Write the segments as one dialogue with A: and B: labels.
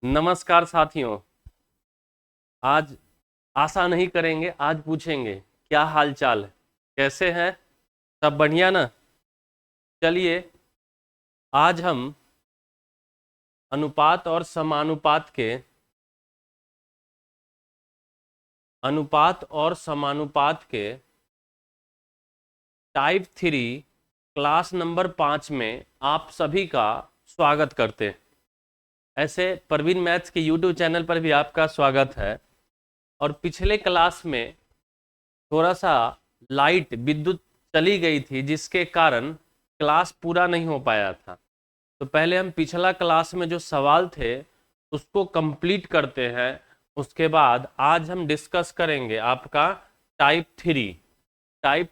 A: नमस्कार साथियों। आज आशा नहीं करेंगे, आज पूछेंगे क्या हाल चाल है, कैसे हैं, सब बढ़िया ना। चलिए, आज हम अनुपात और समानुपात के टाइप 3 क्लास नंबर 5 में आप सभी का स्वागत करते हैं। ऐसे परवीन मैथ्स के यूट्यूब चैनल पर भी आपका स्वागत है। और पिछले क्लास में थोड़ा सा लाइट विद्युत चली गई थी, जिसके कारण क्लास पूरा नहीं हो पाया था। तो पहले हम पिछला क्लास में जो सवाल थे उसको कंप्लीट करते हैं। उसके बाद आज हम डिस्कस करेंगे आपका टाइप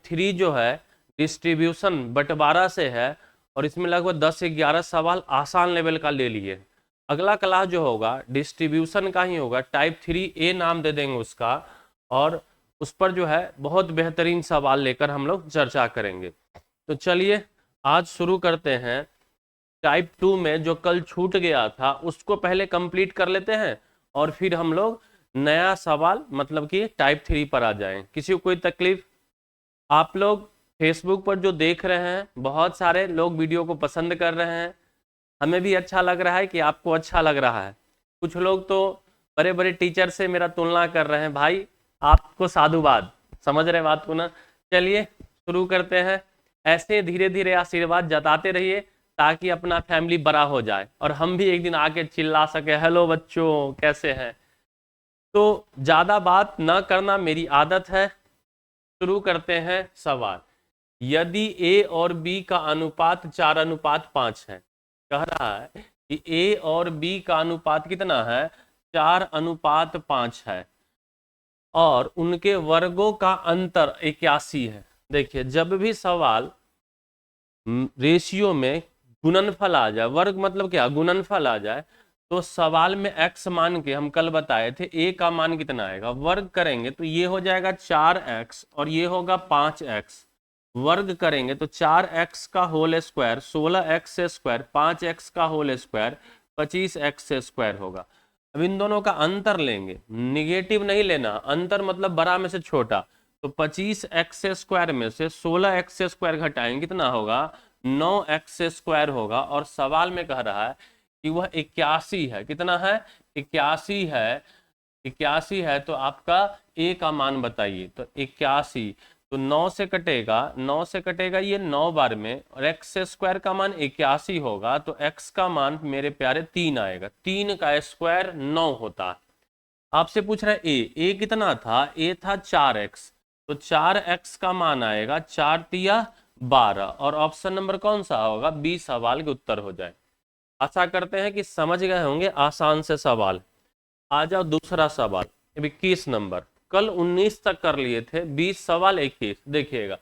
A: 3 जो है डिस्ट्रीब्यूशन बंटवारा से है, और इसमें लगभग 10 से 11 सवाल आसान लेवल का ले लिए। अगला क्लास जो होगा डिस्ट्रीब्यूशन का ही होगा, टाइप 3A नाम दे देंगे उसका, और उस पर जो है बहुत बेहतरीन सवाल लेकर हम लोग चर्चा करेंगे। तो चलिए आज शुरू करते हैं। टाइप 2 में जो कल छूट गया था उसको पहले कंप्लीट कर लेते हैं, और फिर हम लोग नया सवाल मतलब कि टाइप 3 पर आ जाएं। किसी को कोई तकलीफ? आप लोग फेसबुक पर जो देख रहे हैं, बहुत सारे लोग वीडियो को पसंद कर रहे हैं। हमें भी अच्छा लग रहा है कि आपको अच्छा लग रहा है। कुछ लोग तो बड़े बड़े टीचर से मेरा तुलना कर रहे हैं। भाई आपको साधुवाद, समझ रहे बात को ना। चलिए शुरू करते हैं। ऐसे धीरे धीरे आशीर्वाद जताते रहिए ताकि अपना फैमिली बड़ा हो जाए और हम भी एक दिन आके चिल्ला सके, हेलो बच्चों कैसे हैं। तो ज्यादा बात न करना मेरी आदत है। शुरू करते हैं सवाल। यदि ए और बी का अनुपात 4:5 है, कह रहा है कि ए और बी का अनुपात कितना है, 4:5 है, और उनके वर्गों का अंतर 81 है। देखिए, जब भी सवाल रेशियो में गुणनफल आ जाए, वर्ग मतलब क्या, गुणनफल आ जाए, तो सवाल में x मान के, हम कल बताए थे a का मान कितना आएगा, वर्ग करेंगे तो ये हो जाएगा 4x और ये होगा 5x। वर्ग करेंगे तो 4x का whole square 16x square, 5x का होल स्क्वायर 25x स्क्वायर होगा। अब इन दोनों का अंतर लेंगे, निगेटिव नहीं लेना, अंतर मतलब बड़ा में से छोटा। तो 25x स्क्वायर में से 16x स्क्वायर घटाएंगे, कितना होगा, 9x स्क्वायर होगा। और सवाल में कह रहा है कि वह 81 है। कितना है, 81 है। 81 है तो आपका a का मान बताइए। तो 81, तो 9 से कटेगा, 9 से कटेगा ये 9 बार में, और x स्क्वायर का मान 81 होगा, तो x का मान मेरे प्यारे 3 आएगा। 3 का स्क्वायर 9 होता है। आपसे पूछ रहा है a कितना था, a था 4x, तो 4x का मान आएगा 4 तिया 12, और ऑप्शन नंबर कौन सा होगा, बी सवाल के उत्तर हो जाए। आशा करते हैं कि समझ गए होंगे, आसान से सवाल। आ जाओ दूसरा सवाल, 21 नंबर। कल 19 तक कर लिए थे, 20 सवाल 21। देखिएगा,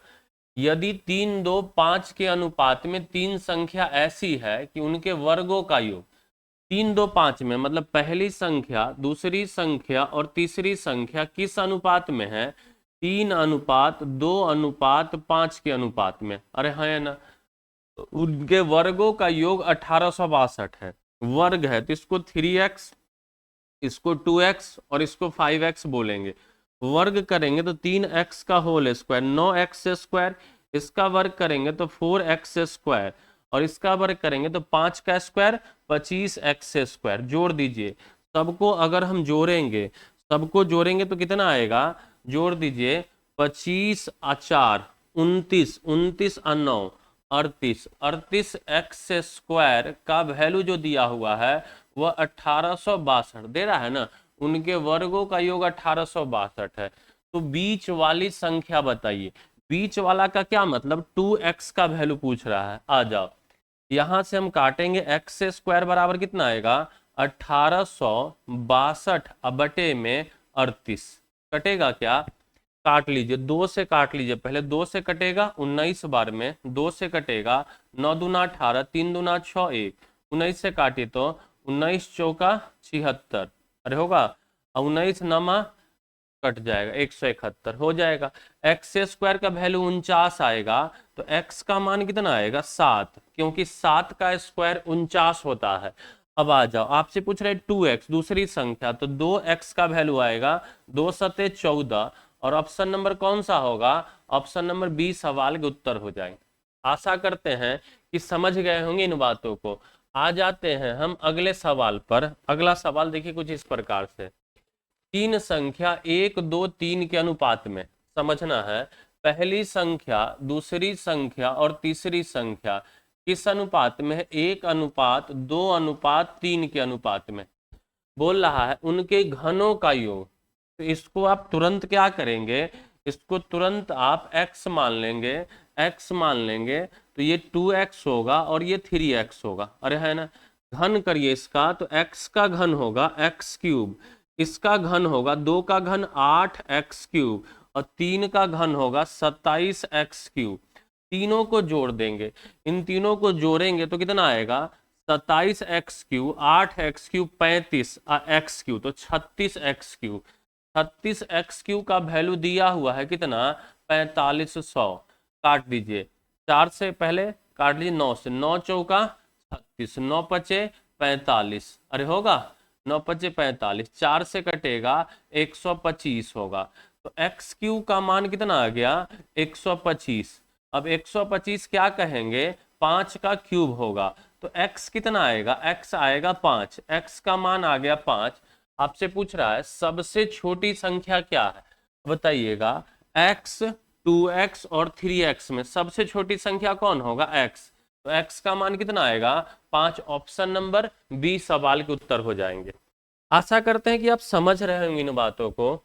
A: यदि 3, 2, 5 के अनुपात में तीन संख्या ऐसी है कि उनके वर्गों का योग 3, 2, 5 में, मतलब पहली संख्या, दूसरी संख्या और तीसरी संख्या किस अनुपात में है, 3:2:5 के अनुपात में। अरे है ना, उनके वर्गों का योग 1862 है। वर्ग है तो इसको 3x, इसको 2x और इसको 5x बोलेंगे। वर्ग करेंगे तो 3x का होल स्क्वायर 9x स्क्वायर, इसका वर्ग करेंगे तो 4x स्क्वायर, और इसका वर्ग करेंगे तो 5 का स्क्वायर 25x स्क्वायर। जोड़ दीजिए सबको, अगर हम जोड़ेंगे, सबको जोड़ेंगे तो कितना आएगा, जोड़ दीजिए 25 और 4 29, 29 और 9 38, 38x स्क्वायर का वैल्यू जो दिया हुआ है वह 1862 दे रहा है ना। उनके वर्गों का योग 1862 है। तो बीच वाली संख्या बताइए। बीच वाला का क्या मतलब, 2x का वैल्यू पूछ रहा है। आ जाओ, यहां से हम काटेंगे, x स्क्वायर बराबर कितना आएगा, 1862 बटे में 38। कटेगा क्या, काट लीजिए, 2 से काट लीजिए, पहले 2 से कटेगा 19 बार में, 2 से कटेगा, 9 दूना 18, 3 दूना 6, 1, 19 से काटे तो 19 चौका 76, अरे होगा, 19 नमा कट जाएगा, 171 हो जाएगा। एक्स स्क्वायर का वैल्यू 49 आएगा, तो एक्स का मान कितना आएगा, 7, क्योंकि 7 का स्क्वायर 49 होता है। अब आ जाओ, आपसे पूछ रहे 2x दूसरी संख्या, तो 2x का वैल्यू आएगा 2 सते 14, और ऑप्शन नंबर कौन सा होगा, ऑप्शन नंबर बी सवाल के उत्तर हो जाएंगे। आशा करते हैं कि समझ गए होंगे इन बातों को। आ जाते हैं हम अगले सवाल पर। अगला सवाल देखिए कुछ इस प्रकार से, तीन संख्या 1 2 3 के अनुपात में, समझना है पहली संख्या दूसरी संख्या और तीसरी संख्या किस अनुपात में है, 1 अनुपात 2 अनुपात 3 के अनुपात में। बोल रहा है उनके घनों का योग। तो इसको आप तुरंत क्या करेंगे, इसको तुरंत आप x मान लेंगे, x मान लेंगे तो ये 2x होगा और ये 3x होगा। अरे है ना, घन करिए इसका, तो x का घन होगा x क्यूब, इसका घन होगा 2 का घन 8x क्यूब, और 3 का घन होगा 27x क्यूब। तीनों को जोड़ देंगे, इन तीनों को जोड़ेंगे तो कितना आएगा, 27x cube 8x cube 35x cube, तो 36x क्यूब। 36x क्यूब का वैल्यू दिया हुआ है कितना, 4500। काट दीजिए, 4 से पहले काट लीजिए, 9 से, 9 चौका 36, 9 पचे 45, अरे होगा 9 पचे 45, 4 से कटेगा 125 होगा। तो x क्यूब का मान कितना आ गया, 125। अब 125 क्या कहेंगे, 5 का क्यूब होगा, तो x कितना आएगा, x आएगा 5, x का मान आ गया 5। आपसे पूछ रहा है सबसे छोटी संख्या क्या है, बताइएगा। x 2x और 3x में सबसे छोटी संख्या कौन होगा, x, तो x का मान कितना आएगा 5। ऑप्शन नंबर बी सवाल के उत्तर हो जाएंगे। आशा करते हैं कि आप समझ रहे होंगे इन बातों को।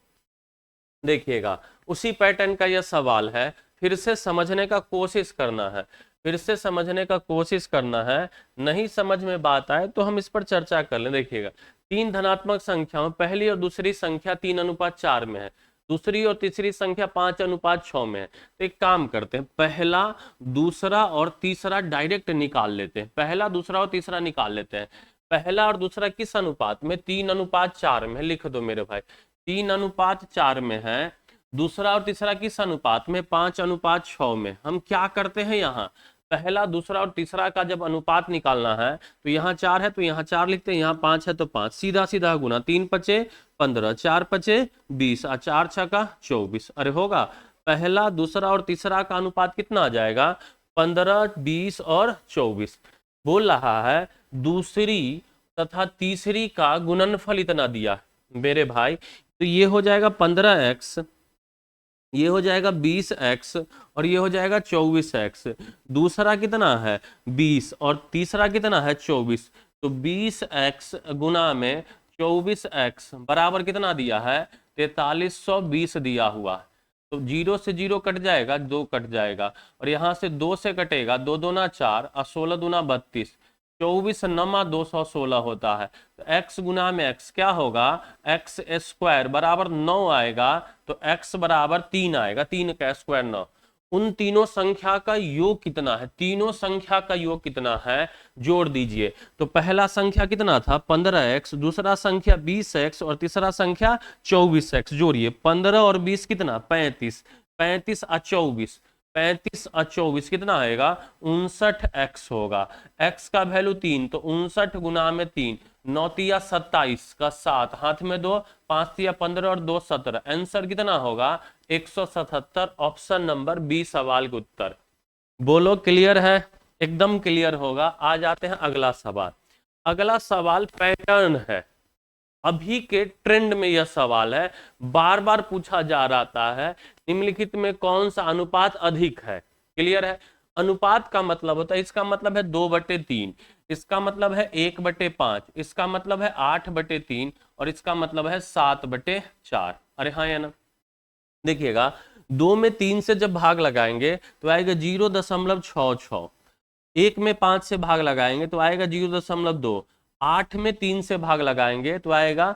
A: देखिएगा उसी पैटर्न का यह सवाल है, फिर से समझने का कोशिश करना है, फिर से समझने का कोशिश करना है। नहीं समझ में बात आए तो हम इस पर चर्चा कर लें। देखिएगा तीन धनात्मक संख्याओं, पहली और दूसरी संख्या 3:4 में है, दूसरी और तीसरी संख्या 5:6 में है। तो एक काम करते हैं, पहला दूसरा और तीसरा डायरेक्ट निकाल लेते हैं, पहला दूसरा और तीसरा निकाल लेते हैं। पहला और दूसरा किस अनुपात में, 3:4 में, लिख दो मेरे भाई 3:4 में है। दूसरा और तीसरा किस अनुपात में, 5:6 में। हम क्या करते हैं, यहाँ पहला दूसरा और तीसरा का जब अनुपात निकालना है तो यहाँ 4 है तो यहाँ 4 लिखते हैं, यहाँ 5 है तो 5, सीधा सीधा गुना, 3 पचे 15, 4 पचे 20, और 4 छका 24। अरे होगा, पहला दूसरा और तीसरा का अनुपात कितना आ जाएगा, 15 20 और 24। बोल रहा है दूसरी तथा तीसरी का गुणनफल इतना दिया मेरे भाई, तो ये हो जाएगा 15x, ये हो जाएगा 20x, और ये हो जाएगा 24x। दूसरा कितना है 20 और तीसरा कितना है 24, तो 20x गुना में 24x बराबर कितना दिया है, 4320 दिया हुआ। तो 0 से 0 कट जाएगा, 2 कट जाएगा, और यहाँ से 2 से कटेगा, 2 दूना 4 और 16 दूना 32, 24 नमा 216 होता है। तो x गुना में x क्या होगा, x स्क्वायर बराबर 9 आएगा, तो x बराबर 3 आएगा, 3 का स्क्वायर 9। उन तीनों संख्या का योग कितना है, तीनों संख्या का योग कितना है, जोड़ दीजिए। तो पहला संख्या कितना था 15x, दूसरा संख्या 20x और तीसरा संख्या 24x। जोड़िए 15 और 20 कितना 35, 35 और 24, 35 और 24 कितना आएगा 59x होगा। x का वैल्यू 3, तो 59 गुना में 3, 9 तिया 27 का 7, हाथ में 2, 5 तिया 15 और 2 17। आंसर कितना होगा 177। ऑप्शन नंबर बी सवाल का उत्तर। बोलो क्लियर है, एकदम क्लियर होगा। आ जाते हैं अगला सवाल। अगला सवाल पैटर्न है, अभी के ट्रेंड में यह सवाल है, बार बार पूछा जा रहा है, निम्नलिखित में कौन सा अनुपात अधिक है। क्लियर है, अनुपात का मतलब होता है, इसका मतलब है 2/3, इसका मतलब है 1/5, इसका मतलब है 8/3, और इसका मतलब है 7/4। अरे हाँ या ना, देखिएगा 2 में 3 से जब भाग लगाएंगे तो आएगा 0.66, 1 में 5 से भाग लगाएंगे तो आएगा 0.2, 8 में 3 से भाग लगाएंगे तो आएगा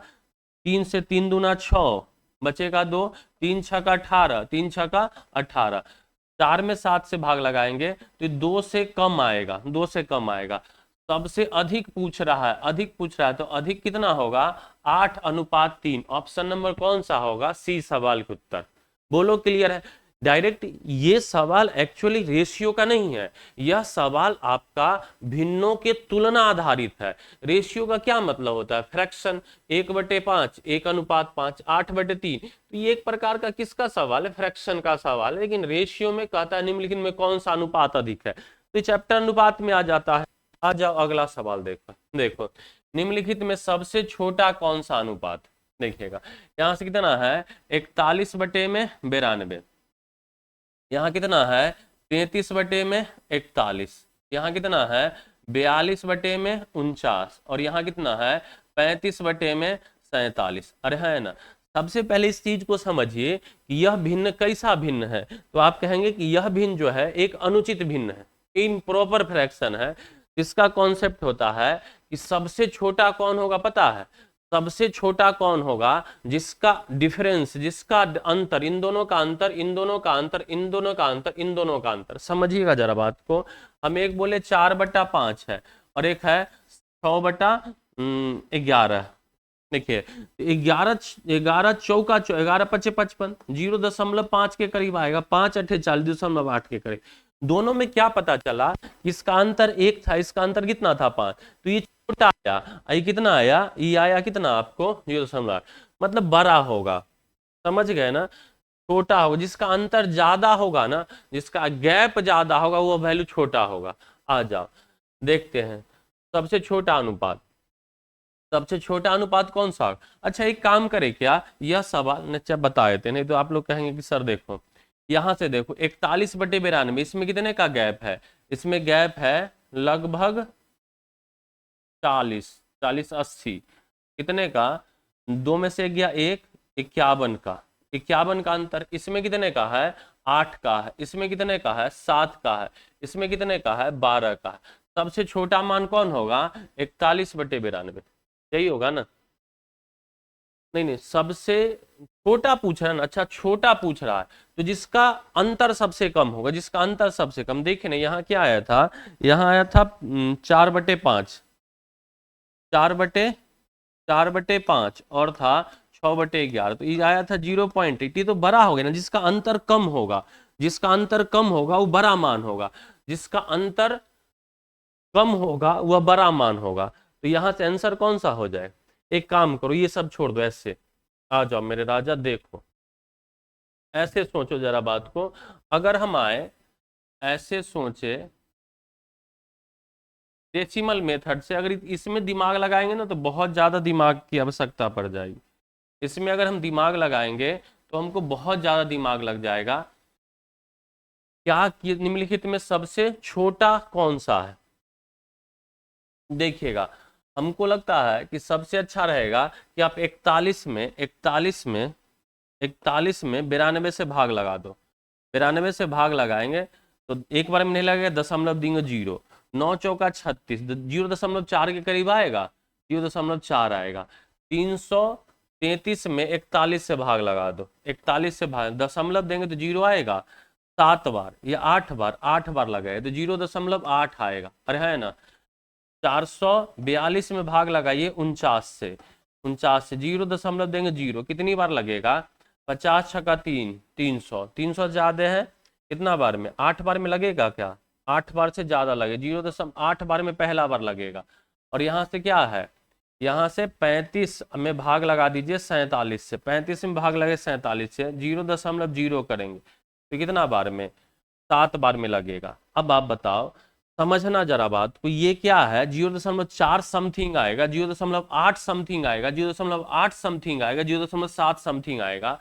A: 3 से 3 दूना 6, बचेगा 2, 3 छका 18, 3 छका 18, 4 में 7 से भाग लगाएंगे तो 2 से कम आएगा, 2 से कम आएगा। सबसे अधिक पूछ रहा है, अधिक पूछ रहा है, तो अधिक कितना होगा 8:3। ऑप्शन नंबर कौन सा होगा, सी सवाल का उत्तर। बोलो क्लियर है। डायरेक्ट ये सवाल एक्चुअली रेशियो का नहीं है, यह सवाल आपका भिन्नों के तुलना आधारित है। रेशियो का क्या मतलब होता है? फ्रैक्शन, 1/5, 1:5, 8/3। तो ये एक प्रकार का किसका सवाल है? फ्रैक्शन का सवाल है। लेकिन रेशियो में कहता है निम्नलिखित में कौन सा अनुपात अधिक है, तो चैप्टर अनुपात में आ जाता है। आ जाओ अगला सवाल देखो निम्नलिखित में सबसे छोटा कौन सा अनुपात? देखिएगा यहां से कितना है, 41/92, यहाँ कितना है 33/41, यहाँ कितना है 42/49, और यहाँ कितना है 35/47। अरे है ना। सबसे पहले इस चीज को समझिए कि यह भिन्न कैसा भिन्न है, तो आप कहेंगे कि यह भिन्न जो है एक अनुचित भिन्न है, इम्प्रॉपर फ्रैक्शन है। इसका कॉन्सेप्ट होता है कि सबसे छोटा कौन होगा पता है? सबसे छोटा कौन होगा जिसका डिफरेंस, जिसका अंतर, इन दोनों का अंतर, इन दोनों का अंतर, इन दोनों का अंतर, इन दोनों का अंतर। समझिएगा जरा बात को। हम एक बोले 4/5 है और एक है 6/11। देखिए 11 चौका 11 5 55, 0.5 के करीब आएगा, 5 8 40.8 के करीब। दोनों में क्या पता चला? इसका अंतर 1 था, इसका अंतर कितना था 5, तो ये छोटा आया। ये कितना आया? ये आया कितना आपको 0.8, मतलब बड़ा होगा। समझ गए ना? छोटा होगा, जिसका अंतर ज्यादा होगा ना, जिसका गैप ज्यादा होगा वो वैल्यू छोटा होगा। आ जाओ देखते हैं सबसे छोटा अनुपात। सबसे छोटा अनुपात कौन सा? अच्छा एक काम करे क्या, यह सवाल न बता देते, नहीं तो आप लोग कहेंगे कि सर देखो यहां से देखो 41/92, इसमें कितने का गैप है? इसमें गैप है लगभग 40 80। कितने का? 2 में से गया 1, 51 का। 51 का अंतर। इसमें कितने का है? 8 का है। इसमें कितने का है? 7 का है। इसमें कितने का है? 12 का है। सबसे छोटा मान कौन होगा? 41/92, यही होगा ना? नहीं, सबसे छोटा पूछ रहा है ना। अच्छा छोटा पूछ रहा है तो जिसका अंतर सबसे कम होगा, जिसका अंतर सबसे कम। देखिए ना यहाँ क्या आया था, यहाँ आया था 4/5, 4/5 और था 6/11, तो ये आया था 0.8। ये तो बड़ा हो गया ना, जिसका अंतर कम होगा, जिसका अंतर कम होगा वो बड़ा मान होगा, जिसका अंतर कम होगा वह बड़ा मान होगा। तो यहां से आंसर कौन सा हो जाए? एक काम करो ये सब छोड़ दो, ऐसे आ जाओ मेरे राजा। देखो ऐसे सोचो जरा बात को। अगर हम आए ऐसे सोचे डेसिमल मेथड से, अगर इसमें दिमाग लगाएंगे ना तो बहुत ज्यादा दिमाग की आवश्यकता पड़ जाएगी। इसमें अगर हम दिमाग लगाएंगे तो हमको बहुत ज्यादा दिमाग लग जाएगा। क्या निम्नलिखित में सबसे छोटा कौन सा है? देखिएगा हमको लगता है कि सबसे अच्छा रहेगा कि आप 41 में 92 से भाग लगा दो। 92 से भाग लगाएंगे तो एक बार में नहीं लगेगा, दशमलव देंगे 0, 9 चौका 36, 0.4 के करीब आएगा, 0.4 आएगा। 333 में 41 से भाग लगा दो, 41 से भाग, दशमलव देंगे तो 0 आएगा, 7 बार या 8 बार लगाए तो 0.8 आएगा। अरे है ना। 442 में भाग लगाइए 49 से, 0 देंगे 0, कितनी बार लगेगा? 50 छक्का 3, 300, 300 ज्यादा है, कितना बार में? 8 बार में लगेगा क्या? 8 बार से ज्यादा लगे, 0.8 बार में पहला बार लगेगा। और यहाँ से क्या है, यहाँ से 35 में भाग लगा दीजिए 47 से, 35 में भाग लगे 47 से, 0.0 करेंगे तो कितना बार में? 7 बार में लगेगा। अब आप बताओ, समझना जरा बात को, ये क्या है? 0.4 समथिंग आएगा, 0.8 समथिंग आएगा, 0.8 समथिंग आएगा, 0.7 समथिंग आएगा।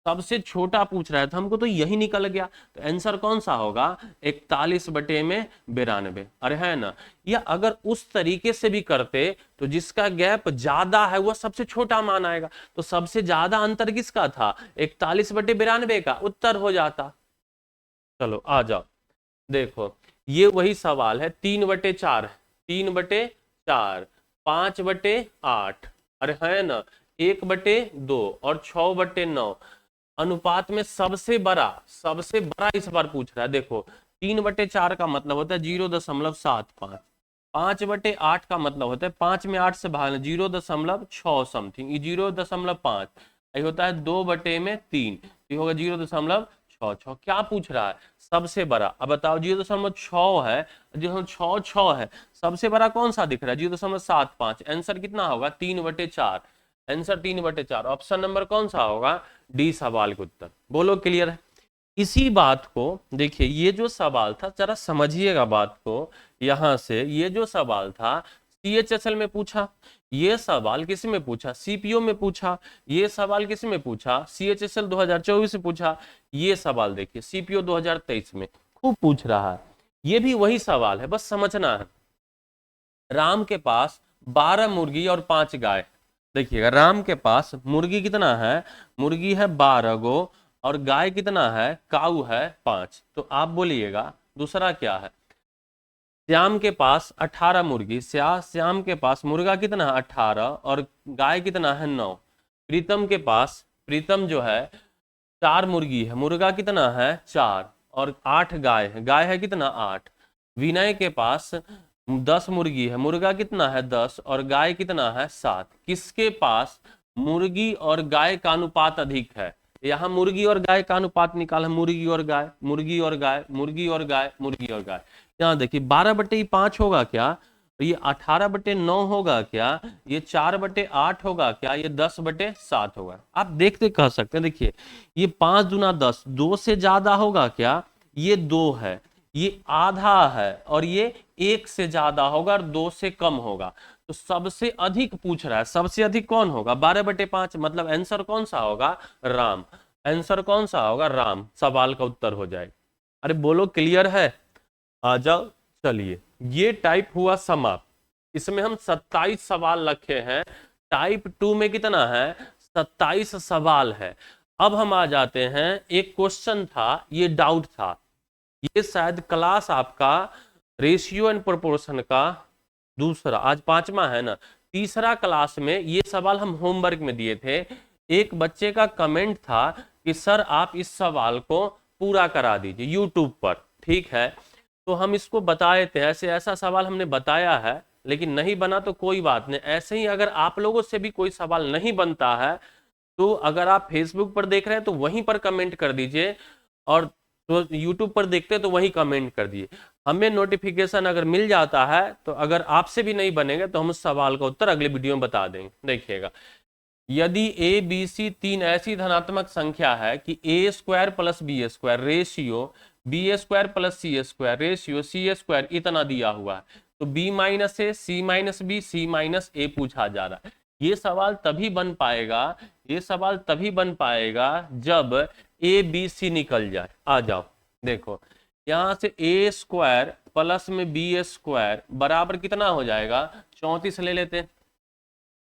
A: सबसे छोटा पूछ रहा है तो हमको तो यही निकल गया। तो आंसर कौन सा होगा? 41/92। अरे है ना। या अगर उस तरीके से भी करते तो जिसका गैप ज्यादा है वह सबसे छोटा मान आएगा। तो सबसे ज्यादा अंतर किसका था? 41/92 का। उत्तर हो जाता। चलो आ जाओ देखो ये वही सवाल है। 3/4 है, 3/4, 5/8, अरे है ना, 1/2 और 6/9 अनुपात में सबसे बड़ा इस बार पूछ रहा है। देखो 3/4 का मतलब होता है 0.75, 5/8 का मतलब होता है 5 में 8 से भागना 0.6 समथिंग, 0.5, ये होता है 2/3, ये होगा 0.6 6 6 क्या पूछ रहा है, सबसे बड़ा। अब बताओ 0.6 है, 0.6 है, सबसे बड़ा कौन सा दिख रहा है, 0.75। आंसर कितना होगा 3/4, आंसर 3/4। ऑप्शन नंबर कौन सा होगा, डी सवाल का उत्तर। बोलो क्लियर है। इसी बात को देखिए, ये जो सवाल था जरा समझिएगा बात को, यहां से ये जो सवाल था CHSL में पूछा, ये सवाल किस में पूछा, CPO में पूछा, ये सवाल किस में पूछा, CHSL 2024 में पूछा, ये सवाल देखिए CPO 2023 में खूब पूछ रहा है। ये भी वही सवाल है, बस समझना है। राम के पास 12 मुर्गी और 5 गाय। देखिएगा, राम के पास मुर्गी कितना है, मुर्गी है 12 गो, और गाय कितना है, काऊ है 5। तो आप बोलिएगा दूसरा क्या है। श्याम के पास 18 मुर्गी, श्याम के पास मुर्गा कितना है 18, और गाय कितना है 9। प्रीतम के पास, प्रीतम जो है 4 मुर्गी है, मुर्गा कितना है 4, और 8 गाय है, गाय है कितना 8। विनय के पास 10 मुर्गी है, मुर्गा कितना है 10, और गाय कितना है 7। किसके पास मुर्गी और गाय का अनुपात अधिक है। यहाँ मुर्गी और गाय का अनुपात निकाला, मुर्गी और गाय, मुर्गी और गाय, मुर्गी और गाय, मुर्गी और गाय। यहाँ देखिए 12/5 होगा क्या, ये 18/9 होगा क्या, ये 4/8 होगा क्या, ये 10/7 होगा। आप देखते कह सकते हैं। देखिए ये 5 दूना 10, 2 से ज्यादा होगा क्या, ये 2 है, ये आधा है, और ये 1 से ज्यादा होगा और 2 से कम होगा। तो सबसे अधिक पूछ रहा है, सबसे अधिक कौन होगा 12/5, मतलब आंसर कौन सा होगा, राम। आंसर कौन सा होगा, राम। सवाल का उत्तर हो जाए। अरे बोलो क्लियर है, आ जाओ। चलिए, ये टाइप हुआ समाप्त। इसमें हम 27 सवाल रखे हैं। टाइप 2 में कितना है, 27 सवाल है। अब हम आ जाते हैं, एक क्वेश्चन था, ये डाउट था, ये शायद क्लास आपका रेशियो एंड प्रोपोर्शन का दूसरा, आज 5वां है ना, तीसरा क्लास में ये सवाल हम होमवर्क में दिए थे। एक बच्चे का कमेंट था कि सर आप इस सवाल को पूरा करा दीजिए यूट्यूब पर। ठीक है, तो हम इसको बताए थे, ऐसे ऐसा सवाल हमने बताया है, लेकिन नहीं बना तो कोई बात नहीं। ऐसे ही अगर आप लोगों से भी कोई सवाल नहीं बनता है, तो अगर आप फेसबुक पर देख रहे हैं तो वहीं पर कमेंट कर दीजिए, और तो यूट्यूब पर देखते हैं तो वहीं कमेंट कर दिए। हमें नोटिफिकेशन अगर मिल जाता है, तो अगर आपसे भी नहीं बनेगा तो हम उस सवाल का उत्तर अगले वीडियो में बता देंगे। देखिएगा, यदि ए बी सी 3 ऐसी धनात्मक संख्या है कि a² + b² ratio b² + c² ratio c² इतना दिया हुआ है, तो b - a, c - b, c - a पूछा जा रहा है। ये सवाल तभी बन पाएगा, ये सवाल तभी बन पाएगा जब a b c निकल जाए। आ जाओ, देखो यहां से a² प्लस में b² बराबर कितना हो जाएगा, 34 ले लेते हैं।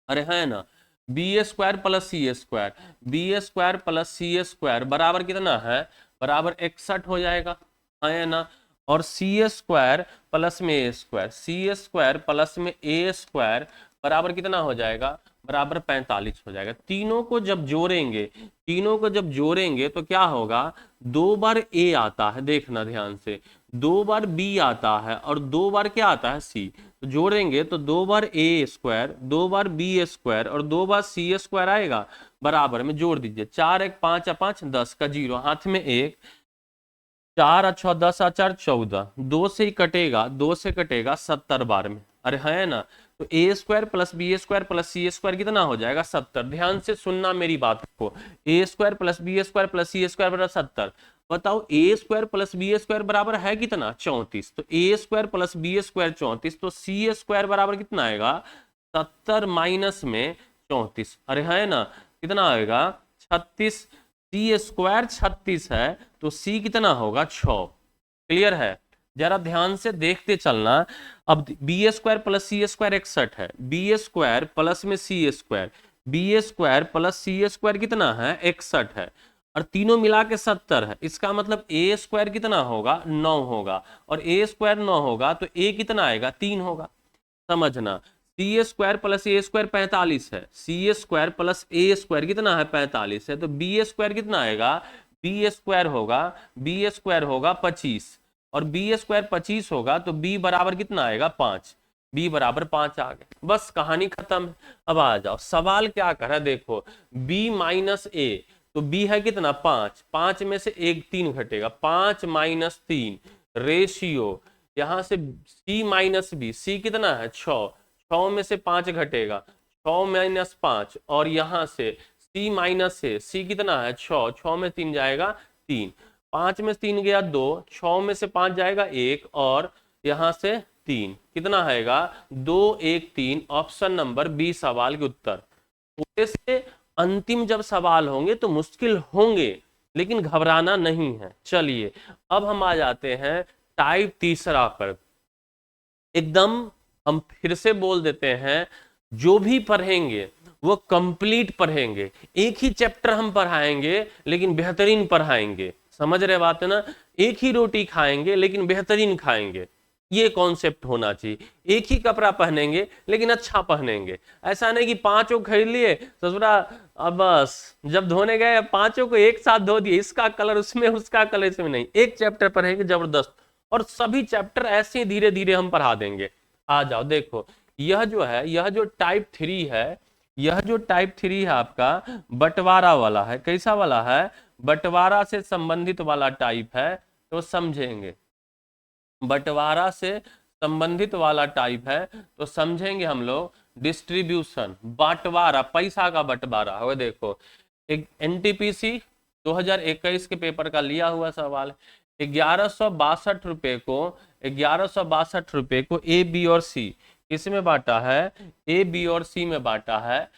A: अरे है ना, b² + c² b² + c² बराबर कितना है, बराबर 61 हो जाएगा, है ना। और c² प्लस में a² c² प्लस में a² बराबर कितना हो जाएगा, बराबर 45 हो जाएगा। तीनों को जब जोड़ेंगे, तीनों को जब जोड़ेंगे तो क्या होगा, 2 बार a आता है, देखना ध्यान से, 2 बार b आता है, और 2 बार क्या आता है, c। तो जोड़ेंगे तो 2 बार a², 2 बार b² और 2 बार c² आएगा, बराबर में जोड़ दीजिए। 4 1 5 5 10 का 0 हाथ में 1, 4 6 10 4 14, 2 से ही कटेगा, 2 से कटेगा 70 बार में। अरे है ना, तो a² + b² + c² कितना हो जाएगा, 70। ध्यान से सुनना मेरी बात को, a² + b² + c² बराबर 70। बताओ a² + b² बराबर है कितना, 34। तो a² + b² 34, तो c² बराबर कितना आएगा, 70 माइनस में 34। अरे है ना, कितना आएगा 36। c² 36 है, तो c कितना होगा 6। क्लियर है, जरा ध्यान से देखते चलना। अब b² + c² 61 है, b² प्लस में c² b² + c² कितना है, 61 है, और तीनों मिला के 70 है। इसका मतलब a² कितना होगा, 9 होगा, और a² 9 होगा तो a कितना आएगा, 3 होगा। समझना, c² + a² 45 है, c² + a² कितना है, 45 है, तो b² कितना आएगा, b² होगा 25, और b² 25 होगा तो b बराबर कितना आएगा, 5। b बराबर 5 आ गए, बस कहानी खत्म। अब आ जाओ, सवाल क्या कर रहा है, देखो b - a, तो b है कितना 5, 5 में से 1 3 घटेगा, 5 माइनस 3 रेशियो, यहाँ से c माइनस बी, c कितना है 6, 6 में से 5 घटेगा, 6 माइनस 5, और यहाँ से c माइनस से c कितना है 6, 6 में 3 जाएगा 3, 5 में 3 गया 2, 6 में से 5 जाएगा 1, और यहाँ से 3 कितना आएगा 2 1 3। ऑप्शन नंबर बी सवाल के उत्तर। से अंतिम जब सवाल होंगे तो मुश्किल होंगे, लेकिन घबराना नहीं है। चलिए अब हम आ जाते हैं टाइप तीसरा पर। एकदम हम फिर से बोल देते हैं, जो भी पढ़ेंगे वो कंप्लीट पढ़ेंगे, एक ही चैप्टर हम पढ़ाएंगे लेकिन बेहतरीन पढ़ाएंगे। समझ रहे बात है ना? एक ही रोटी खाएंगे लेकिन बेहतरीन खाएंगे, ये कॉन्सेप्ट होना चाहिए। एक ही कपड़ा पहनेंगे लेकिन अच्छा पहनेंगे, ऐसा नहीं कि पांचों खरीद लिए ससुरा, अब बस जब धोने गए पांचों को एक साथ धो दिए, इसका कलर उसमें उसका कलर इसमें, नहीं। एक चैप्टर पढ़ेंगे जबरदस्त, और सभी चैप्टर ऐसे धीरे धीरे हम पढ़ा देंगे। आ जाओ देखो, यह जो है, यह जो टाइप 3 है, यह जो टाइप 3 है आपका बंटवारा वाला है। कैसा वाला है? बंटवारा से संबंधित वाला टाइप है, तो समझेंगे। बंटवारा से संबंधित वाला टाइप है तो समझेंगे हम लोग डिस्ट्रीब्यूशन, बंटवारा, पैसा का बंटवारा हो। देखो एक एनटीपीसी 2021 के पेपर का लिया हुआ सवाल, 1162 रुपए को, 1162 रुपए को ए बी और सी किसमें बांटा है? ए बी और सी में बांटा है,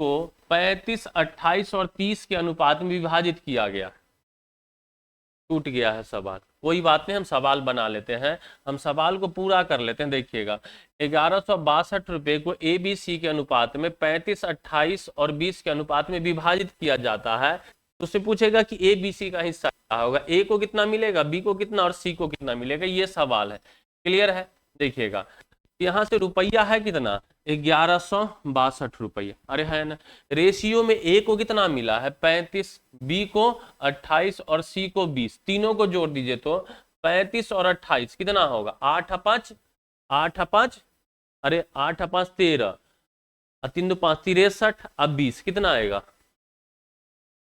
A: को 35, 28 और 30 के अनुपात में विभाजित किया गया। टूट गया है सवाल, कोई बात नहीं, हम सवाल बना लेते हैं, हम सवाल को पूरा कर लेते हैं। देखिएगा 1162 रुपए को ए बी सी के अनुपात में 35, 28 और 20 के अनुपात में विभाजित किया जाता है। तो उससे पूछेगा कि ए बी सी का हिस्सा क्या होगा, ए को कितना मिलेगा, बी को कितना और सी को कितना मिलेगा, ये सवाल है। क्लियर है? देखिएगा यहाँ से रुपया है कितना 1162 रुपया, अरे है ना। रेशियो में ए को कितना मिला है 35, बी को 28 और सी को 20, तीनों को जोड़ दीजिए तो 35 और 28 कितना होगा 8 5, 8 5, अरे 8 5 13, 3 2 5 63, अब 20 कितना आएगा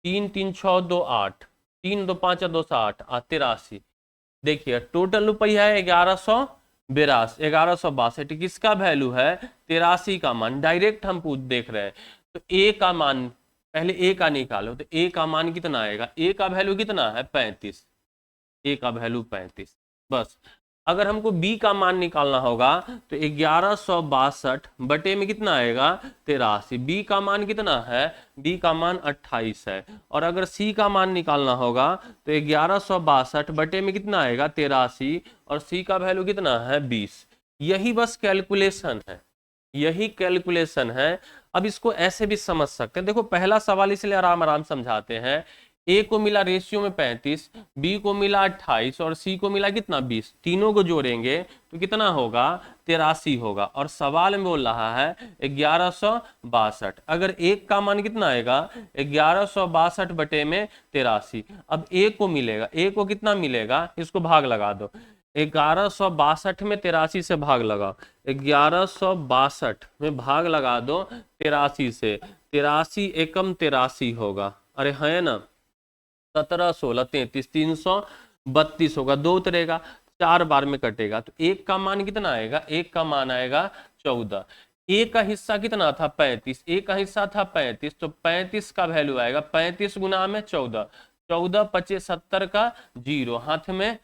A: 3 3 6 2 8, 3 2 5 2 8, 83। देखिए टोटल रुपया है 1162, किसका वैल्यू है 83 का मान। डायरेक्ट हम पूछ देख रहे हैं, तो ए का मान पहले ए का निकालो, तो ए का मान कितना आएगा, ए का वैल्यू कितना है 35, ए का वैल्यू 35। बस अगर हमको बी का मान निकालना होगा तो 1162 बटे में कितना आएगा 83, बी का मान कितना है, बी का मान 28 है। और अगर सी का मान निकालना होगा तो 1162 बटे में कितना आएगा 83, और सी का वैल्यू कितना है 20। यही बस कैलकुलेशन है, यही कैलकुलेशन है। अब इसको ऐसे भी समझ सकते हैं, देखो पहला सवाल इसलिए आराम आराम समझाते हैं। ए को मिला रेशियो में 35, बी को मिला 28 और सी को मिला कितना 20, तीनों को जोड़ेंगे तो कितना होगा 83 होगा। और सवाल में बोल रहा है 1162, अगर एक का मान कितना आएगा 1162 बटे में 83। अब ए को मिलेगा, ए को कितना मिलेगा, इसको भाग लगा दो, 1162 में 83 से भाग लगाओ, 1162 में भाग लगा दो 83 से, 83 एकम 83 होगा, अरे है ना 17 16 33, 332 होगा, 2 उतरेगा, 4 बार में कटेगा, तो एक का मान कितना आएगा, एक का मान आएगा 14। ए का हिस्सा कितना था 35, ए का हिस्सा था 35, तो 35 का वैल्यू आएगा 35 गुना में 14, 14 25 70 का 0, हाथ में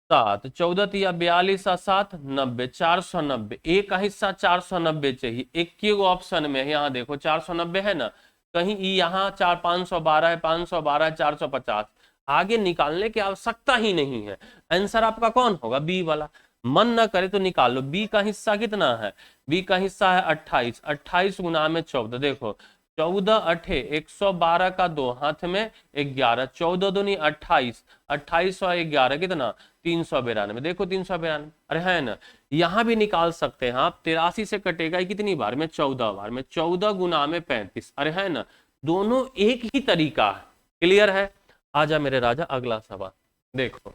A: 7, 14 तिया 42 और 7 90, 490। ए का हिस्सा 490 चाहिए, एक ही ऑप्शन में है, यहाँ देखो 490 है ना, कहीं यहाँ 512 है, 512 450, आगे निकालने की आवश्यकता ही नहीं है। आंसर आपका कौन होगा, बी वाला। मन न करे तो निकाल लो। बी का हिस्सा कितना है, बी का हिस्सा है 28, 28 गुना में 14, देखो 14 8 112 का 2, हाथ में 11, 14 दूनी 28, 28 और 11 कितना 392, देखो 392, अरे है ना। यहां भी निकाल सकते हैं आप, 83 से कटेगा कितनी बार में 14 बार में, 14 गुना में 35, अरे है ना, दोनों एक ही तरीका है। क्लियर है? आजा मेरे राजा अगला सवाल देखो।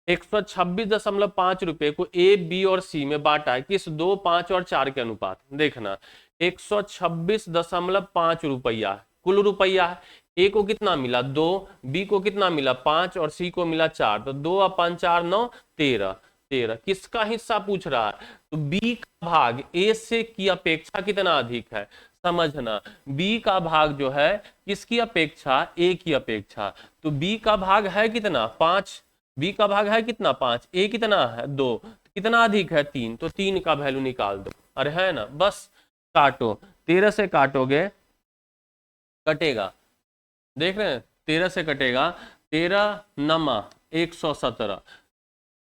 A: 126.5 रुपए को ए बी और सी में बांटा है, किस 2 5 और 4 के अनुपात। देखना 126.5 रुपया कुल रुपया है। ए को कितना मिला 2, बी को कितना मिला 5 और सी को मिला 4, तो 2 और 5 4 9 13। 13 किसका हिस्सा पूछ रहा है, तो बी का भाग ए से की अपेक्षा कितना अधिक है, समझना। बी का भाग जो है किसकी अपेक्षा, ए की अपेक्षा। तो बी का भाग है कितना 5, बी का भाग है कितना 5, ए कितना है 2, कितना अधिक है 3, तो 3 का वैल्यू निकाल दो। अरे है ना, बस काटो, 13 से काटोगे कटेगा, देख रहे हैं 13 से कटेगा, 13 नमा 117,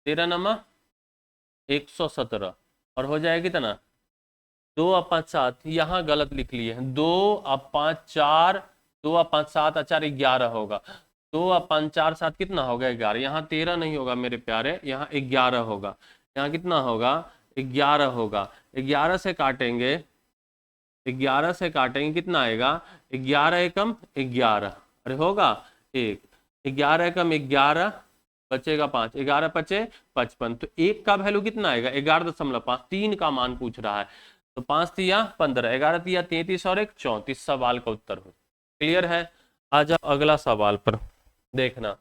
A: 13 नमा 117 और हो जाएगा कितना 2 और 5 7, यहाँ गलत लिख लिए हैं, 2 और 5 4, 2 और 5 7 4 11 होगा, 2 और 5 4 7 कितना होगा 11, यहाँ 13 नहीं होगा मेरे प्यारे, यहाँ 11 होगा, यहाँ कितना होगा 11 होगा। 11 से काटेंगे, 11 से काटेंगे कितना आएगा 11 एकम 11, अरे होगा 1, 11 एकम 11 बचेगा 5, 11 पचे 55, तो 1 का वैल्यू कितना आएगा 11.5, 3 का मान पूछ रहा है, तो 5 तिया 15, 11 तिया 33 और 1 34, सवाल का उत्तर हो। क्लियर है। आ जाओ अगला सवाल पर देखना,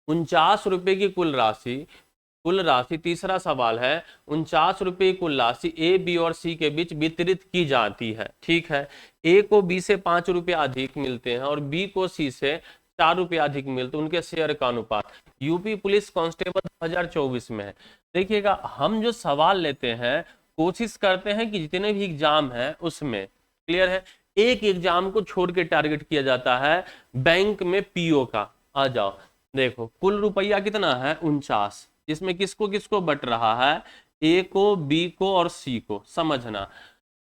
A: 49 रुपए की कुल राशि, तीसरा सवाल है, 49 रुपए की कुल राशि ए बी और सी के बीच वितरित की जाती है। ठीक है, ए को बी से 5 रुपए अधिक मिलते हैं और बी को सी से 4 रुपए अधिक मिलते हैं, उनके शेयर का अनुपात यूपी पुलिस कांस्टेबल 2024 में है। देखिएगा हम जो सवाल लेते हैं कोशिश करते हैं कि जितने भी एग्जाम है उसमें, क्लियर है, एक एग्जाम को छोड़ के टारगेट किया जाता है, बैंक में पीओ का। आ जाओ देखो, कुल रुपया कितना है 49, इसमें किसको किसको बट रहा है, ए को बी को और सी को, समझना।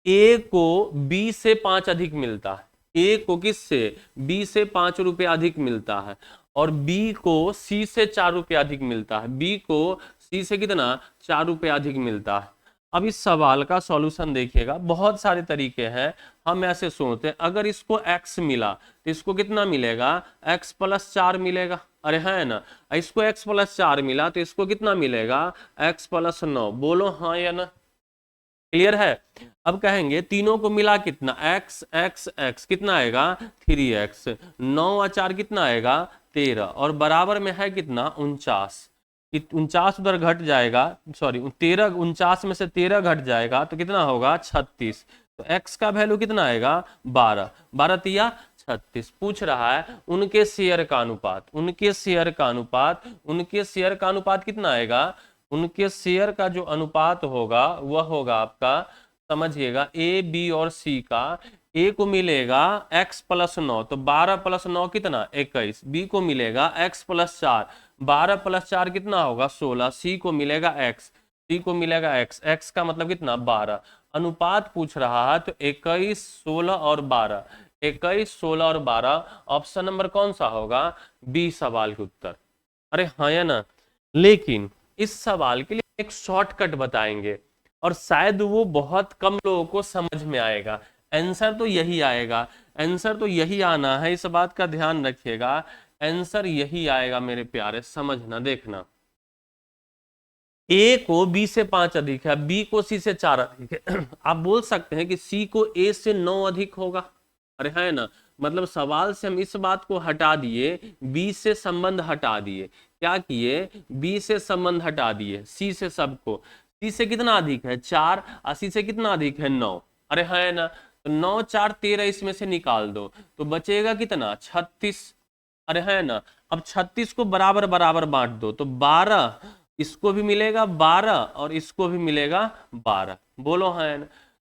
A: ए को बी से 5 अधिक मिलता है, ए को किससे बी से 5 रुपए अधिक मिलता है और बी को सी से 4 रुपए अधिक मिलता है, बी को सी से कितना 4 रुपए अधिक मिलता है। अब इस सवाल का सॉल्यूशन देखिएगा, बहुत सारे तरीके हैं, हम ऐसे सोचते हैं अगर इसको x मिला तो इसको कितना मिलेगा x + 4 मिलेगा, अरे है ना, इसको x + 4 मिला तो इसको कितना मिलेगा x + 9, बोलो हाँ या ना, क्लियर है। अब कहेंगे तीनों को मिला कितना x x x कितना आएगा 3x, 9 और 4 कितना आएगा 13 और बराबर में है कितना 49, 49 उधर घट जाएगा, सॉरी 13, 49 में से 13 घट जाएगा तो कितना होगा 36, तो x का वैल्यू कितना आएगा 12, 12 तिया 36। पूछ रहा है उनके शेयर का अनुपात, उनके शेयर का अनुपात, उनके शेयर का अनुपात कितना आएगा, उनके शेयर का जो अनुपात होगा वह होगा आपका, समझिएगा, ए बी और सी का, ए को मिलेगा x + 9 तो 12 + 9 कितना 21, बी को मिलेगा x + 4, 12 + 4 कितना होगा 16, सी को मिलेगा x, सी को मिलेगा x, x का मतलब कितना 12, अनुपात पूछ रहा है तो 21 16 और 12, 21 16 और 12, ऑप्शन नंबर कौन सा होगा बी सवाल के उत्तर। अरे हाँ या ना, लेकिन इस सवाल के लिए एक शॉर्टकट बताएंगे और शायद वो बहुत कम लोगों को समझ में आएगा, आंसर तो यही आएगा, आंसर तो यही आना है, इस बात का ध्यान रखिएगा, आंसर यही आएगा मेरे प्यारे, समझना देखना। ए को बी से 5 अधिक है, बी को सी से 4 अधिक है, आप बोल सकते हैं कि सी को ए से 9 अधिक होगा, अरे है ना, मतलब सवाल से हम इस बात को हटा दिए, बी से संबंध हटा दिए, क्या किए बी से संबंध हटा दिए, सी से सबको, सी से कितना अधिक है 4 और सी से कितना अधिक है 9, अरे है ना, तो 9 4 13 इसमें से निकाल दो तो बचेगा कितना 36, अरे है ना, अब 36 को बराबर बराबर बांट दो तो 12 इसको भी मिलेगा 12 और इसको भी मिलेगा 12, बोलो है ना।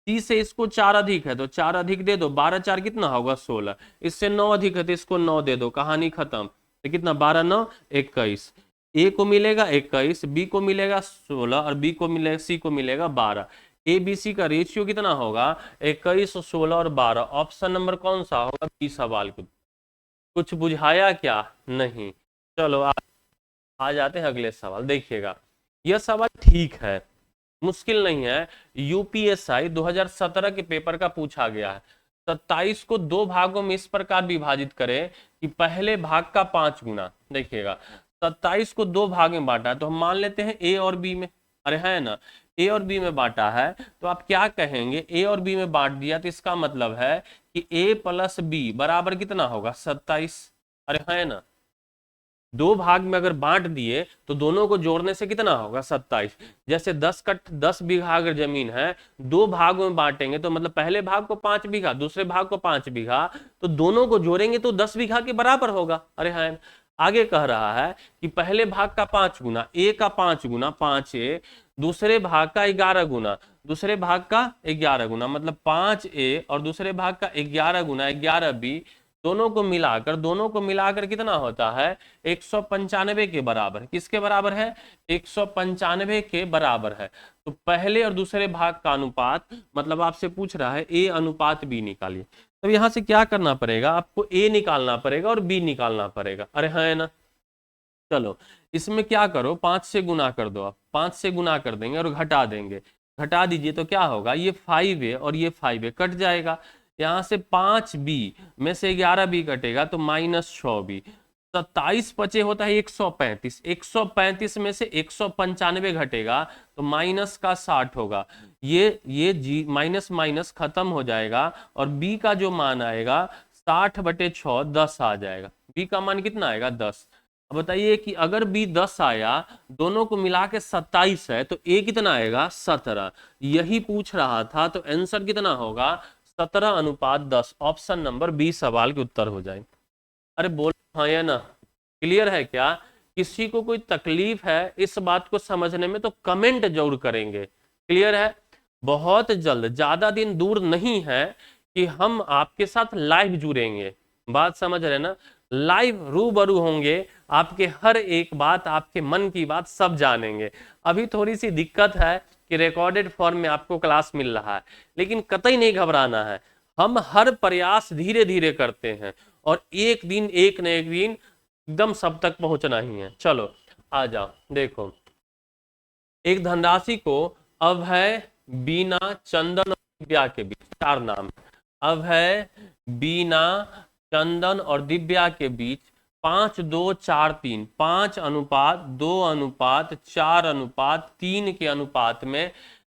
A: सी से इसको 4 अधिक है तो 4 अधिक दे दो, 12 4 कितना होगा 16, इससे 9 अधिक है तो इसको 9 दे दो, कहानी खत्म, तो कितना 12 9 21, ए को मिलेगा 21, बी को मिलेगा 16 और बी को मिलेगा सी को मिलेगा 12, ए बी सी का रेशियो कितना होगा 21 16 और 12, ऑप्शन नंबर कौन सा होगा बी सवाल को। कुछ बुझाया क्या नहीं, चलो आ जाते हैं अगले सवाल, देखिएगा यह सवाल ठीक है, मुश्किल नहीं है, यूपीएसआई 2017 के पेपर का पूछा गया है। 27 को 2 भागों में इस प्रकार विभाजित करें कि पहले भाग का 5 गुना, देखिएगा 27 को 2 भाग में बांटा है तो हम मान लेते हैं ए और बी में, अरे है ना, ए और बी में बांटा है तो आप क्या कहेंगे, ए और बी में बांट दिया तो इसका मतलब है कि a प्लस बी बराबर कितना होगा 27। अरे है ना, दो भाग में अगर बांट दिए तो दोनों को जोड़ने से कितना होगा 27। जैसे 10 बीघा अगर जमीन है, दो भागों में बांटेंगे तो मतलब पहले भाग को 5 बीघा, दूसरे भाग को 5 बीघा, तो दोनों को जोड़ेंगे तो 10 बीघा के बराबर होगा। अरे हाँ, आगे कह रहा है कि पहले भाग का 5 गुना, ए का 5 गुना 5a, दूसरे भाग का 11 गुना, दूसरे भाग का 11 गुना, मतलब 5a और दूसरे भाग का 11 गुना 11b, दोनों को मिलाकर कितना होता है 195 के बराबर। किसके बराबर है 195 के बराबर है। तो पहले और दूसरे भाग का अनुपात, मतलब आपसे पूछ रहा है a अनुपात b निकालिए। तो यहां से क्या करना पड़ेगा, आपको a निकालना पड़ेगा और b निकालना पड़ेगा। अरे है ना, चलो इसमें क्या करो 5 से गुना कर दो। आप 5 से गुना कर देंगे और घटा देंगे, घटा दीजिए तो क्या होगा, ये 5a और ये 5a कट जाएगा। यहां से 5b में से 11b कटेगा तो -6b, 27 बचे होता है 135, 135 में से 195 घटेगा तो माइनस का 60 होगा। ये जी माइनस माइनस खत्म हो जाएगा और b का जो मान आएगा 60/6 10 आ जाएगा। b का मान कितना आएगा 10। अब बताइए कि अगर b 10 आया, दोनों को मिला के 27 है, तो a कितना आएगा 17। यही पूछ रहा था, तो आंसर कितना होगा 17:10। ऑप्शन नंबर बी सवाल के उत्तर हो जाए। अरे बोल हाँ या ना, क्लियर है क्या? किसी को कोई तकलीफ है इस बात को समझने में तो कमेंट जरूर करेंगे। क्लियर है? बहुत जल्द, ज्यादा दिन दूर नहीं है कि हम आपके साथ लाइव जुड़ेंगे। बात समझ रहे ना, लाइव रूबरू होंगे, आपके हर एक बात, आपके मन की बात सब जानेंगे। अभी थोड़ी सी दिक्कत है कि रिकॉर्डेड फॉर्म में आपको क्लास मिल रहा है, लेकिन कतई नहीं घबराना है। हम हर प्रयास धीरे धीरे करते हैं और एक दिन एक न एक दिन एकदम सब तक पहुंचना ही है। चलो आ जाओ, देखो एक धनराशि को अभय, बीना, चंदन और दिव्या के बीच, चार नाम, अभय, बीना, चंदन और दिव्या के बीच 5:2:4:3, 5:2:4:3 के अनुपात में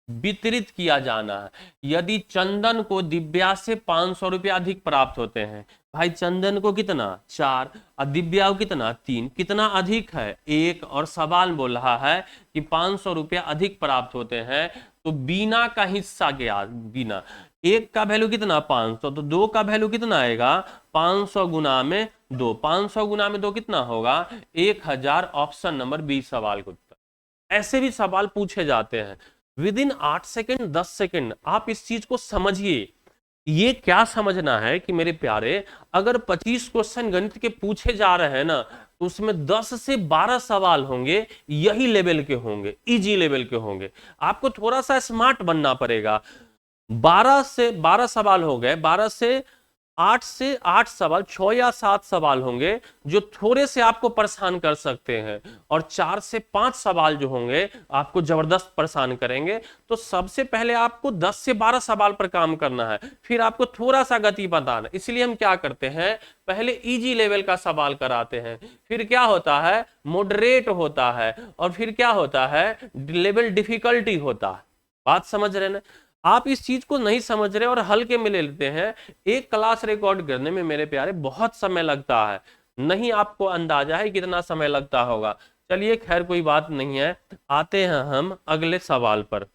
A: वितरित किया जाना है। यदि चंदन को दिव्या से 500 रुपया अधिक प्राप्त होते हैं, भाई चंदन को कितना 4 और दिव्या को कितना 3, कितना अधिक है 1, और सवाल बोल रहा है कि 500 रुपया अधिक प्राप्त होते हैं, तो बीना का हिस्सा क्या, बीना 1 का वैल्यू कितना 500, तो 2 का वैल्यू कितना आएगा 500 गुना में 2, 500 गुना में 2 कितना होगा 1000। ऑप्शन नंबर बी सवाल का उत्तर। ऐसे भी सवाल पूछे जाते हैं विद इन 8 सेकेंड 10 सेकेंड। आप इस चीज को समझिए। ये क्या समझना है कि मेरे प्यारे, अगर 25 क्वेश्चन गणित के पूछे जा रहे हैं ना, तो उसमें 10 से 12 सवाल होंगे यही लेवल के होंगे, इजी लेवल के होंगे। आपको थोड़ा सा स्मार्ट बनना पड़ेगा। 12 से 12 सवाल हो गए, 12 से 8 से 8 सवाल, 6 या 7 सवाल होंगे जो थोड़े से आपको परेशान कर सकते हैं, और 4 से 5 सवाल जो होंगे आपको जबरदस्त परेशान करेंगे। तो सबसे पहले आपको 10 से 12 सवाल पर काम करना है, फिर आपको थोड़ा सा गति बताना। इसलिए हम क्या करते हैं, पहले इजी लेवल का सवाल कराते हैं, फिर क्या होता है मॉडरेट होता है, और फिर क्या होता है लेवल डिफिकल्टी होता है। बात समझ रहे ना? आप इस चीज को नहीं समझ रहे और हल्के में ले लेते हैं। एक क्लास रिकॉर्ड करने में मेरे प्यारे बहुत समय लगता है, नहीं आपको अंदाजा है कितना समय लगता होगा। चलिए खैर कोई बात नहीं है, आते हैं हम अगले सवाल पर।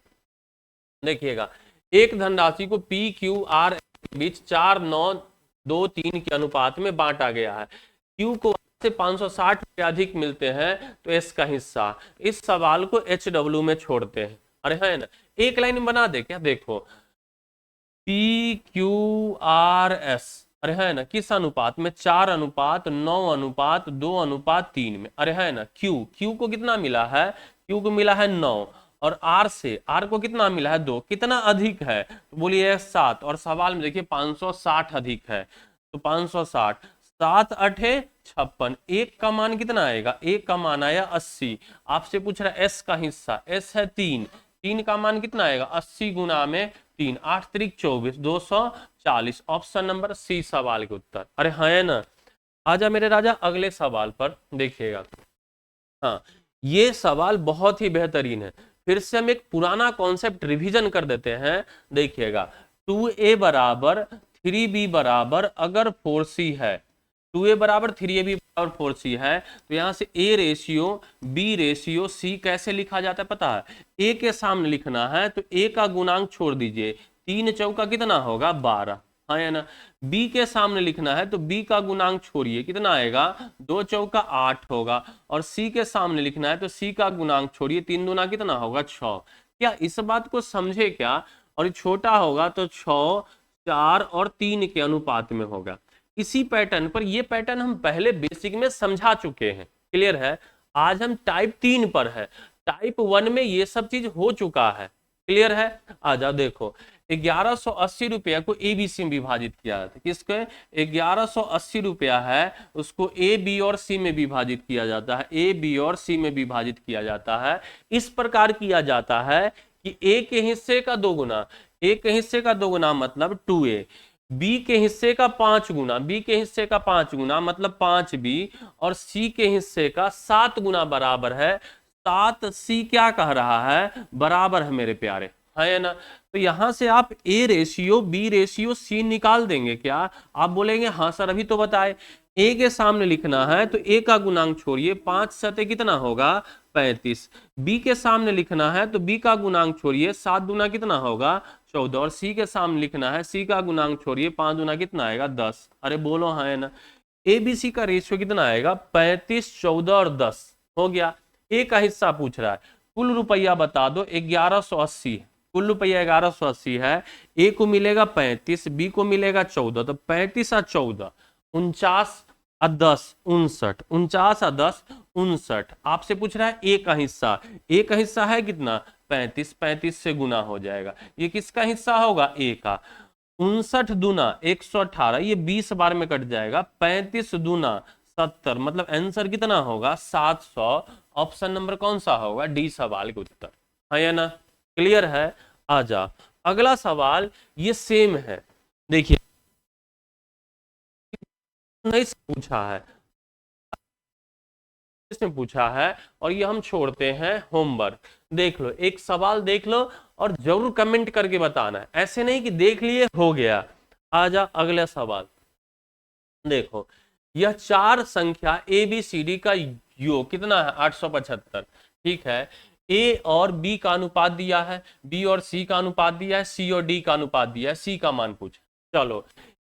A: देखिएगा, एक धनराशि को पी क्यू आर के बीच 4, 9, 2, 3 के अनुपात में बांटा गया है। क्यू को से 560 रुपये अधिक मिलते हैं तो एस का हिस्सा। इस सवाल को HW में छोड़ते हैं। अरे है ना, एक लाइन में बना दे क्या, देखो PQRS, अरे है ना किस अनुपात में 4:9:2:3 में। अरे है ना, Q को कितना मिला है, Q को मिला है 9, और R को कितना मिला है 2, कितना अधिक है तो बोलिए 7, और सवाल में देखिए 560 अधिक है तो 560, 7 8 56, 1 का मान कितना आएगा, 1 का मान आया 80। आपसे पूछ रहा है S का हिस्सा, S है 3, 3 का मान कितना आएगा 80 गुना में 3, 8 त्रिक 24, 240। ऑप्शन नंबर सी सवाल के उत्तर। अरे हाँ है ना, आजा मेरे राजा अगले सवाल पर देखिएगा। हाँ, ये सवाल बहुत ही बेहतरीन है। फिर से हम एक पुराना कॉन्सेप्ट रिवीजन कर देते हैं। देखिएगा 2a बराबर 3b बराबर अगर 4c है, 2a बराबर 3ab बराबर 4c है, तो यहां से a ratio b ratio c कैसे लिखा जाता है पता है? a के सामने लिखना है तो a का गुणांक छोड़ दीजिए, 3 चौका कितना होगा 12, हाँ या ना। b के सामने लिखना है तो b का गुणांक छोड़िए, कितना आएगा 2 चौका 8 होगा, और c के सामने लिखना है तो c का गुणांक छोड़िए, 3 दूना कितना होगा 6। क्या इस बात को समझे क्या? और छोटा होगा तो 6, 4 और 3 के अनुपात में होगा। इसी पैटर्न पर, ये पैटर्न हम पहले बेसिक में समझा चुके हैं, क्लियर है। आज हम टाइप 3 पर है, टाइप 1 में ये सब चीज हो चुका है, क्लियर है। आ जाओ देखो, 1180 रुपया को एबीसी में विभाजित किया जाता है। किसको? 1180 रुपया है, उसको ए बी और सी में विभाजित किया जाता है, ए बी और सी में विभाजित किया जाता है। इस प्रकार किया जाता है कि ए के हिस्से का 2 गुना, ए के हिस्से का 2 गुना मतलब 2a, बी के हिस्से का 5 गुना, बी के हिस्से का 5 गुना मतलब 5b, और सी के हिस्से का 7 गुना बराबर है 7c। क्या कह रहा है? बराबर है मेरे प्यारे, है ना। तो यहां से आप a ratio b ratio c निकाल देंगे क्या? आप बोलेंगे हाँ सर अभी तो बताए। a के सामने लिखना है तो a का गुणांक छोड़िए, 5 सते कितना होगा 35। b के सामने लिखना है तो b का गुणांक छोड़िए, 7 दूना कितना होगा 14, और c के सामने लिखना है c का गुणांक छोड़िए, 5 दूना कितना आएगा 10। अरे बोलो हाँ है ना। ए बी सी का रेशियो कितना आएगा 35, 14 और 10 हो गया। ए का हिस्सा पूछ रहा है, कुल रुपया बता दो 1180, कुल रुपया 1180 है। ए को मिलेगा 35, बी को मिलेगा 14, तो 35 और 14 49 और 10 59, 49 और 10 59। आपसे पूछ रहा है ए का हिस्सा, ए का हिस्सा है कितना 35, 35 से गुना हो जाएगा। ये किसका हिस्सा होगा? ए का। 59 दूना 118, ये 20 बार में कट जाएगा, 35 दूना 70, मतलब आंसर कितना होगा 700। ऑप्शन नंबर कौन सा होगा? डी सवाल का उत्तर, है या ना। क्लियर है। आ जा अगला सवाल, ये सेम है, देखिए नहीं पूछा है, इसमें पूछा है, और ये हम छोड़ते हैं होमवर्क। देख लो, एक सवाल देख लो और जरूर कमेंट करके बताना है, ऐसे नहीं कि देख लिए हो गया। आ जा अगला सवाल देखो, यह 4 संख्या ए बी सी डी का योग कितना है 875, ठीक है। ए और बी का अनुपात दिया है, बी और सी का अनुपात दिया है, सी और डी का अनुपात दिया है, सी का मान पूछ। चलो,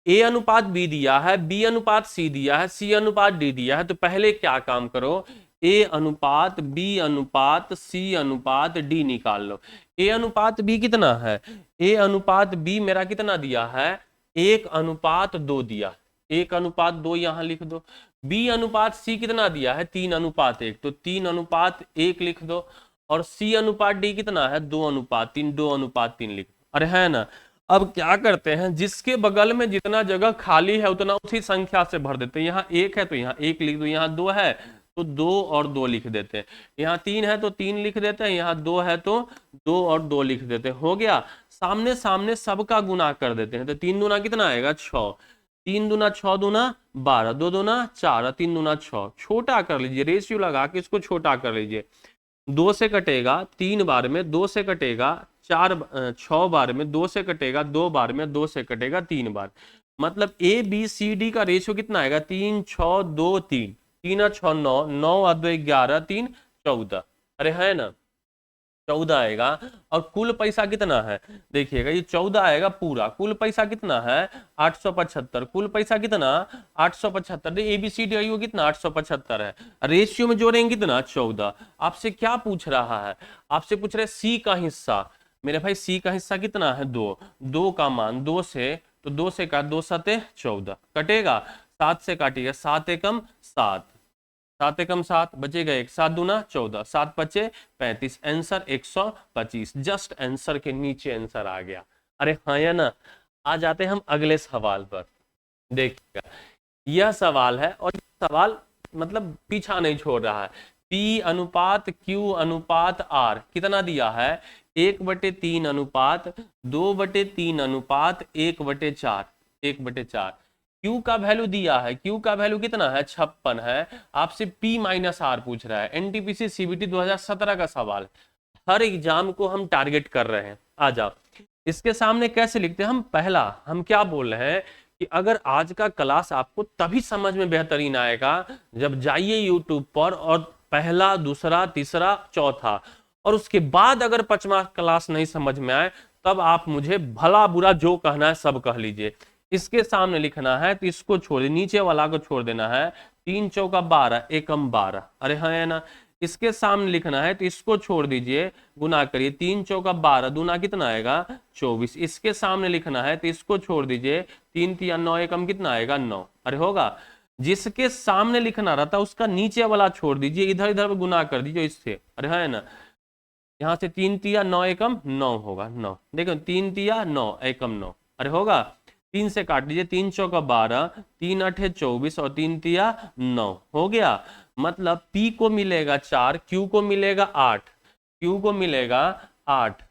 A: ए अनुपात बी दिया है, बी अनुपात सी दिया है, सी अनुपात डी दिया है, तो पहले क्या काम करो, ए अनुपात बी अनुपात सी अनुपात डी निकाल लो। ए अनुपात बी कितना है? ए अनुपात बी मेरा कितना दिया है 1 अनुपात 2 दिया, 1 अनुपात 2 यहां लिख दो। बी अनुपात सी कितना दिया है 3 अनुपात 1, तो 3 अनुपात 1 लिख दो। और सी अनुपात डी कितना है 2 अनुपात 3, 2 अनुपात 3 लिख दो। अरे है ना। अब क्या करते हैं, जिसके बगल में जितना जगह खाली है उतना उसी संख्या से भर देते हैं। यहाँ 1 है तो यहाँ 1 लिख दो, यहाँ 2 है तो 2 और 2 लिख देते हैं, यहाँ 3 है तो 3 लिख देते हैं, यहाँ 2 है तो 2 और 2 लिख देते हैं। हो गया। सामने सामने सबका गुना कर देते हैं, तो 3 दूना कितना आएगा 6, 3 दूना 6 दूना 12, 2 दूना 4, 3 दूना 6। छोटा कर लीजिए, रेशियो लगा के इसको छोटा कर लीजिए। 2 से कटेगा 3 बार में, 2 से कटेगा 6 बार में, 2 से कटेगा 2 बार में, 2 से कटेगा 3 बार। मतलब ए बी सी डी का रेशियो कितना आएगा 3 6 2 3, 3 और 6 9, 9 और 2 11, 3 14। अरे है ना 14 आएगा। और कुल पैसा कितना है देखिएगा, ये 14 आएगा पूरा। कुल पैसा कितना है 875, कुल पैसा कितना 875। एबीसीडी वो कितना 875 है, रेशियो में जोड़ेंगे कितना 14। आपसे क्या पूछ रहा है? आपसे पूछ रहे सी का हिस्सा। मेरे भाई सी का हिस्सा कितना है 2, 2 का मान 2 से, तो 2 से काट, 2 7 14 कटेगा, 7 से काटिएगा 7 एकम 7, 7 एकम 7 बचेगा 1, 7 दूना 14, 7 बचे 35, आंसर 125। जस्ट आंसर के नीचे आंसर आ गया। अरे हाँ या ना। आ जाते हैं हम अगले सवाल पर। देखिएगा यह सवाल है, और यह सवाल मतलब पीछा नहीं छोड़ रहा है। P अनुपात Q अनुपात R कितना दिया है 1/3 अनुपात 2/3 अनुपात 1/4, 1/4। Q का वैल्यू दिया है, Q का वैल्यू कितना है 56 है। आपसे P माइनस R पूछ रहा है। एनटीपीसी सीबीटी 2017 का सवाल। हर एग्जाम को हम टारगेट कर रहे हैं। आ जाओ, इसके सामने कैसे लिखते हैं हम? पहला हम क्या बोल रहे हैं कि अगर आज का क्लास आपको तभी समझ में बेहतरीन आएगा जब जाइए यूट्यूब पर और पहला, दूसरा, तीसरा, चौथा, और उसके बाद अगर 5वां क्लास नहीं समझ में आए तब आप मुझे भला बुरा जो कहना है सब कह लीजिए। इसके सामने लिखना है तो इसको छोड़, नीचे वाला को छोड़ देना है। 3 चौका 12, एकम 12, अरे हाँ है ना। इसके सामने लिखना है तो इसको छोड़ दीजिए, गुना करिए। 3 चौका 12, दूना कितना आएगा? 24। इसके सामने लिखना है तो इसको छोड़ दीजिए। 3 तिया 9, एकम कितना आएगा? 9, अरे होगा। जिसके सामने लिखना रहता है उसका नीचे वाला छोड़ दीजिए, इधर इधर गुना कर दीजिए इससे, अरे है ना। यहाँ से 3 तिया 9 एकम 9 होगा, 9। देखो 3 तिया 9 एकम 9, अरे होगा। 3 से काट लीजिए, 3 चौका 12, 3 अठे 24 और 3 तिया 9 हो गया। मतलब P को मिलेगा 4, Q को मिलेगा 8, Q को मिलेगा 8,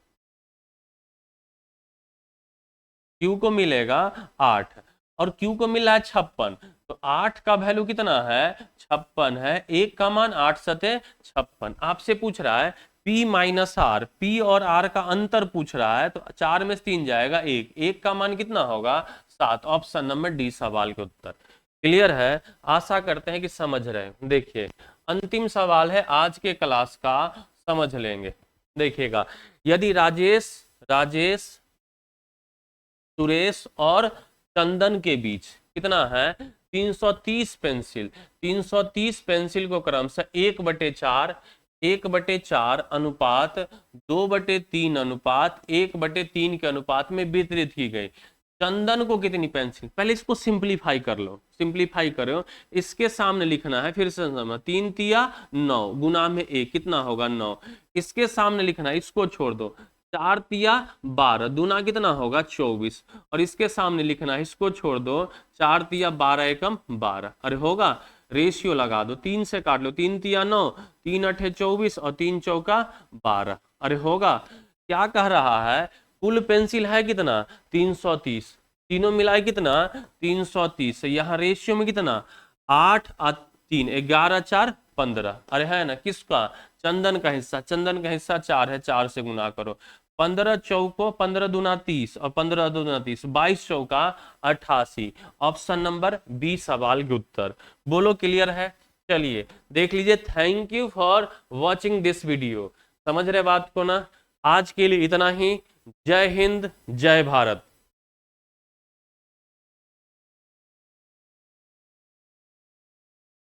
A: Q को मिलेगा 8 और Q को मिला है 56। तो 8 का वैल्यू कितना है? 56 है। 1 का मान 8 सते 56। आपसे पूछ रहा है P माइनस R, P और R का अंतर पूछ रहा है, तो 4 में से 3 जाएगा 1, 1 का मान कितना होगा? 7। ऑप्शन नंबर डी सवाल के उत्तर। क्लियर है? आशा करते हैं कि समझ रहे हैं। देखिए अंतिम सवाल है आज के क्लास का, समझ लेंगे। देखिएगा, यदि राजेश सुरेश और चंदन के बीच कितना है? 330 पेंसिल, 330 पेंसिल को क्रमशः 1/4, 1/4 अनुपात 2/3 अनुपात 1/3 के अनुपात में वितरित की गई। चंदन को कितनी पेंसिल? पहले इसको सिंप्लीफाई कर लो, सिंप्लीफाई करो। इसके सामने लिखना है, फिर से 3 तिया 9 गुना में 1 कितना होगा? 9। इसके सामने लिखना है, इसको छोड़ दो। 4 तिया 12, दूना कितना होगा? 24। और इसके सामने लिखना है, इसको छोड़ दो। 4 तिया 12 एकम 12, अरे होगा। रेशियो लगा दो, 3 से काट लो। 3 तिया 9, 3 अठे 24 और 3 चौका 12, अरे होगा। क्या कह रहा है? कुल पेंसिल है कितना? 330, तीनों मिलाए कितना? 330। यहाँ रेशियो में कितना? 8 और 3, 11 4 15, अरे है ना। किसका? चंदन का हिस्सा। चंदन का हिस्सा 4 है, 4 से गुना करो। 15 चौको 15 दूना 30 और 15 दूना 30, 22 चौका 88। ऑप्शन नंबर बी सवाल के उत्तर। बोलो क्लियर है? चलिए देख लीजिए। Thank you for watching this video. समझ रहे बात को ना? आज के लिए इतना ही। जय हिंद, जय भारत।